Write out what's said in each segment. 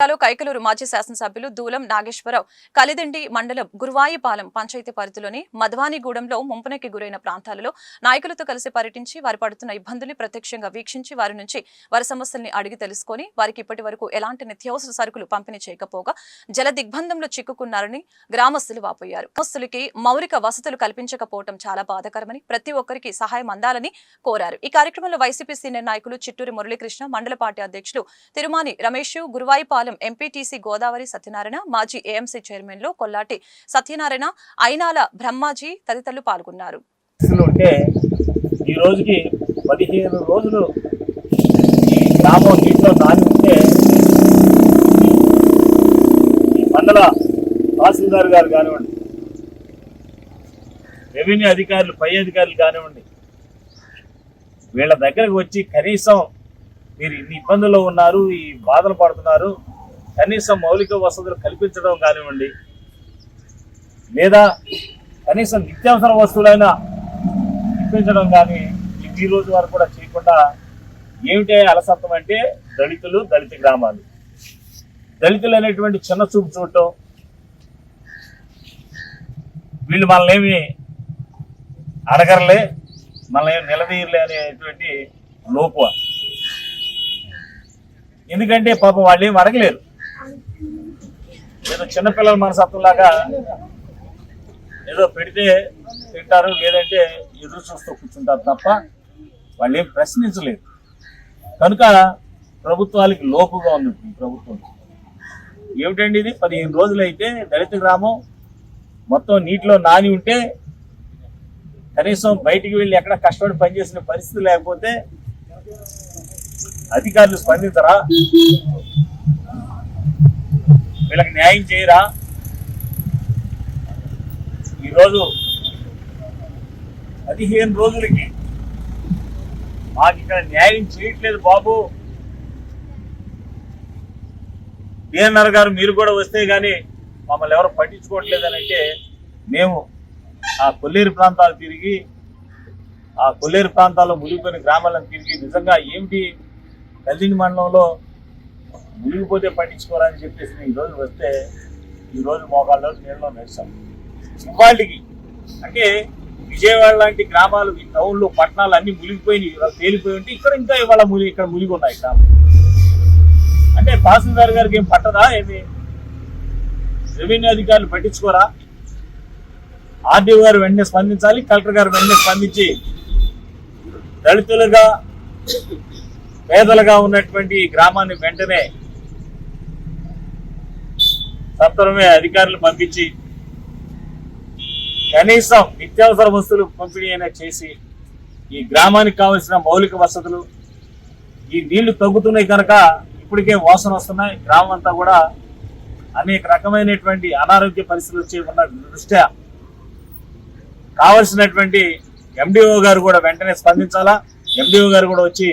కైకలూరు మాజీ శాసనసభ్యులు దూలం నాగేశ్వరరావు కలిదిండి మండలం గురువాయిపాలెం పంచాయతీ పరిధిలోని మధవానిగూడెంలో ముంపునకి గురైన ప్రాంతాలలో నాయకులతో కలిసి పర్యటించి వారు పడుతున్న ఇబ్బందుల్ని ప్రత్యక్షంగా వీక్షించి వారి నుంచి వారి సమస్యల్ని అడిగి తెలుసుకుని వారికి ఇప్పటి వరకు ఎలాంటి నిత్యావసర సరుకులు పంపిణీ చేయకపోగా జల దిగ్బంధంలో చిక్కుకున్నారని గ్రామస్తులు వాపోయారు. గ్రామస్తులకి మౌలిక వసతులు కల్పించకపోవడం చాలా బాధాకరమని ప్రతి ఒక్కరికి సహాయం అందాలని కోరారు. ఈ కార్యక్రమంలో వైసీపీ సీనియర్ నాయకులు చిట్టూరి మురళీకృష్ణ, మండల పార్టీ అధ్యక్షులు తిరుమాని రమేష్, గురువాయిపాలెం ఎంపీటీసీ గోదావరి సత్యనారాయణ, మాజీ ఏఎంసీ చైర్మన్లు కొల్లాటి సత్యనారాయణ, అయినాల బ్రహ్మాజీ తదితరులు పాల్గొన్నారు. ఈ రోజుకి 15 రోజులు ఈ గ్రామం నీటిలో నాని ఉంటే ఈ మండల తహసీల్దార్ గారు కానివ్వండి, రెవెన్యూ అధికారులు, పై అధికారులు కానివ్వండి, వీళ్ళ దగ్గరకు వచ్చి కనీసం మీరు ఇన్ని ఇబ్బందుల్లో ఉన్నారు, ఈ బాధలు పడుతున్నారు, కనీసం మౌలిక వసతులు కల్పించడం కానివ్వండి, లేదా కనీసం నిత్యావసర వస్తువులైనా ఇప్పించడం కానీ ఈ రోజు వరకు కూడా చేయకుండా ఏమిటే అలసత్వం అంటే దళితులు, దళిత గ్రామాలు, దళితులు అనేటువంటి చిన్న చూపు చూడటం, వీళ్ళు మనల్ని అడగరలే, మనల్ని నిలదీయలే అనేటువంటి లోపు. ఎందుకంటే పాపం వాళ్ళు ఏమి అడగలేరు, ఏదో చిన్నపిల్లల మనసత్వంలాగా ఏదో పెడితే తింటారు, లేదంటే ఎదురు చూస్తూ కూర్చుంటారు తప్ప వాళ్ళు ఏం ప్రశ్నించలేరు. కనుక ప్రభుత్వాలకి లోపుగా ఉంది ఈ ప్రభుత్వం. ఏమిటండి ఇది, 15 రోజులు అయితే దళిత గ్రామం మొత్తం నీటిలో నాని ఉంటే కనీసం బయటికి వెళ్ళి ఎక్కడ కష్టపడి పనిచేసిన పరిస్థితి లేకపోతే అధికారులు స్పందించరా, వీళ్ళకి న్యాయం చేయరా? ఈరోజు 15 రోజులకి మాకు ఇక్కడ న్యాయం చేయట్లేదు బాబు, డిఎన్ఆర్ గారు మీరు కూడా వస్తే గానీ మమ్మల్ని ఎవరు పట్టించుకోవట్లేదని అంటే మేము ఆ కొల్లేరు ప్రాంతాలు తిరిగి, ఆ కొల్లేరు ప్రాంతాల్లో మునిగిపోయిన గ్రామాలను తిరిగి నిజంగా ఏమిటి కలిదిండి మండలంలో మునిగిపోతే పట్టించుకోరని చెప్పేసి ఈరోజు వస్తే ఈరోజు మోకాళ్ళలో నీళ్ళలో నడిచాం. ఇవాళకి అంటే విజయవాడ లాంటి గ్రామాలు, ఈ టౌన్లు, పట్టణాలు అన్ని మునిగిపోయినాయి, తేలిపోయి ఉంటే ఇక్కడ ఇంకా ఇవాళ ఇక్కడ మునిగి ఉన్నాయి గ్రామాలు. అంటే తహసీల్దార్ గారికి ఏం పట్టదా, ఏమి రెవెన్యూ అధికారులు పట్టించుకోరా? ఆర్డీఓ గారు వెంటనే స్పందించాలి, కలెక్టర్ గారు వెంటనే స్పందించి దళితులుగా, పేదలుగా ఉన్నటువంటి ఈ గ్రామాన్ని వెంటనే సత్వరమే అధికారులు పంపించి కనీసం నిత్యావసర వస్తువులు పంపిణీ అయినా చేసి ఈ గ్రామానికి కావలసిన మౌలిక వసతులు, ఈ నీళ్లు తగ్గుతున్నాయి కనుక ఇప్పటికే వాసన వస్తున్నాయి, గ్రామం అంతా కూడా అనేక రకమైనటువంటి అనారోగ్య పరిస్థితులు వచ్చి ఉన్న దృష్ట్యా కావలసినటువంటి ఎండిఓ గారు కూడా వెంటనే స్పందించాలా. ఎండిఓ గారు కూడా వచ్చి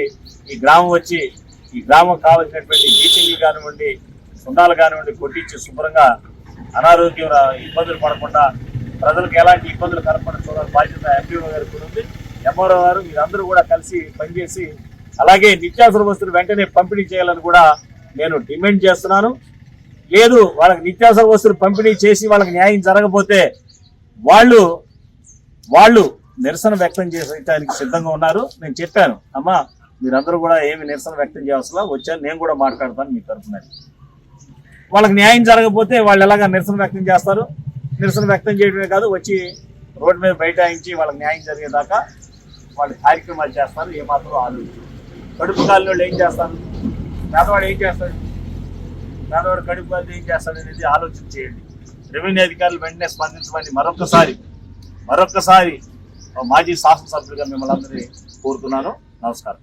ఈ గ్రామం కావలసినటువంటి బీచింగ్లు కానివ్వండి, సున్నాలు కానివ్వండి కొట్టించి శుభ్రంగా అనారోగ్యం ఇబ్బందులు పడకుండా ప్రజలకు ఎలాంటి ఇబ్బందులు కలగకుండా చూడాలి బాధ్యత ఎండిఓ గారికి కూడా ఉంది. ఎంఆర్ఓ గారు మీరందరూ కూడా కలిసి పనిచేసి అలాగే నిత్యావసర వస్తువులు వెంటనే పంపిణీ చేయాలని కూడా నేను డిమాండ్ చేస్తున్నాను. లేదు వాళ్ళకి నిత్యావసర వస్తువులు పంపిణీ చేసి వాళ్ళకి న్యాయం జరగకపోతే వాళ్ళు నిరసన వ్యక్తం చేయడానికి సిద్ధంగా ఉన్నారు. నేను చెప్పాను, అమ్మా మీరందరూ కూడా ఏమి నిరసన వ్యక్తం చేయాల్సిన వచ్చాను, నేను కూడా మాట్లాడతాను మీ తరఫున. వాళ్ళకి న్యాయం జరగకపోతే వాళ్ళు ఎలాగా నిరసన వ్యక్తం చేస్తారు? నిరసన వ్యక్తం చేయడమే కాదు, వచ్చి రోడ్డు మీద బైఠాయించి వాళ్ళకి న్యాయం జరిగేదాకా వాళ్ళు కార్యక్రమాలు చేస్తారు. ఏమాత్రం ఆలోచించి కడుపు కాలిన వాళ్ళు ఏం చేస్తారు, పేదవాడు ఏం చేస్తాడు, పేదవాడు కడుపు కాలిన ఏం చేస్తాడు అనేది ఆలోచన చేయండి. రెవెన్యూ అధికారులు వెంటనే స్పందించమని మరొక్కసారి మాజీ శాసనసభ్యులుగా మిమ్మల్ని అందరినీ కోరుతున్నాను. నమస్కారం.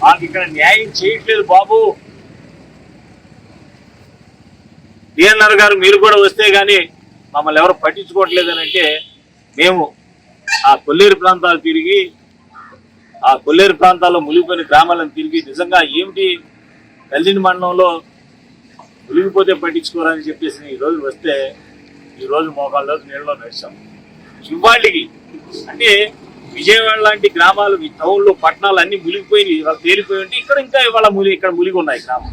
మాకు ఇక్కడ న్యాయం చేయట్లేదు బాబు, డిఎన్ఆర్ గారు మీరు కూడా వస్తే గానీ మమ్మల్ని ఎవరు పట్టించుకోవట్లేదని అంటే మేము ఆ కొల్లేరు ప్రాంతాలు తిరిగి, ఆ కొల్లేరు ప్రాంతాల్లో మునిగిపోయిన గ్రామాలను తిరిగి నిజంగా ఏమిటి కలిదిండి మండలంలో మునిగిపోతే పట్టించుకోరని చెప్పేసి ఈరోజు వస్తే ఈరోజు మోకాళ్ళలో నీళ్ళలో నడిచాం. ఇవాళకి అంటే విజయవాడ లాంటి గ్రామాలు ఈ టౌన్లో పట్టణాలు అన్ని మునిగిపోయి ఇవాళ తేలిపోయి ఉంటే ఇక్కడ ఇంకా ఇవాళ ఇక్కడ మునిగి ఉన్నాయి గ్రామం.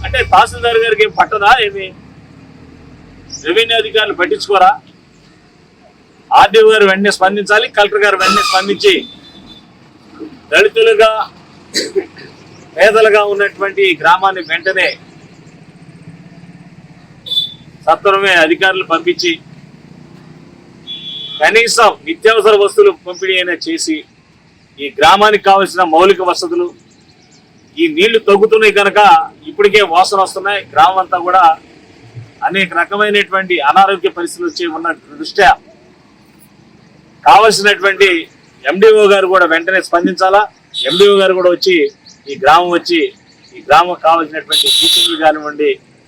అంటే తహసీల్దార్ గారికి ఏం పట్టదా? ఏమి రెవెన్యూ అధికారులు పట్టించుకోరా? ఆర్డీఓ గారు వెంటనే స్పందించాలి, కలెక్టర్ గారు వెంటనే స్పందించి దళితులుగా పేదలుగా ఉన్నటువంటి ఈ గ్రామాన్ని వెంటనే సత్వరమే అధికారులు పంపించి కనీసం నిత్యావసర వస్తువులు పంపిణీ అయినా చేసి ఈ గ్రామానికి కావలసిన మౌలిక వసతులు, ఈ నీళ్లు తగ్గుతున్నాయి కనుక ఇప్పటికే వాసన వస్తున్నాయి, గ్రామం అంతా కూడా అనేక రకమైనటువంటి అనారోగ్య పరిస్థితులు వచ్చి ఉన్న దృష్ట్యా కావలసినటువంటి ఎండిఓ గారు కూడా వెంటనే స్పందించాలా. ఎండిఓ గారు కూడా వచ్చి ఈ గ్రామం కావాల్సినటువంటి సూచనలు కానివ్వండి,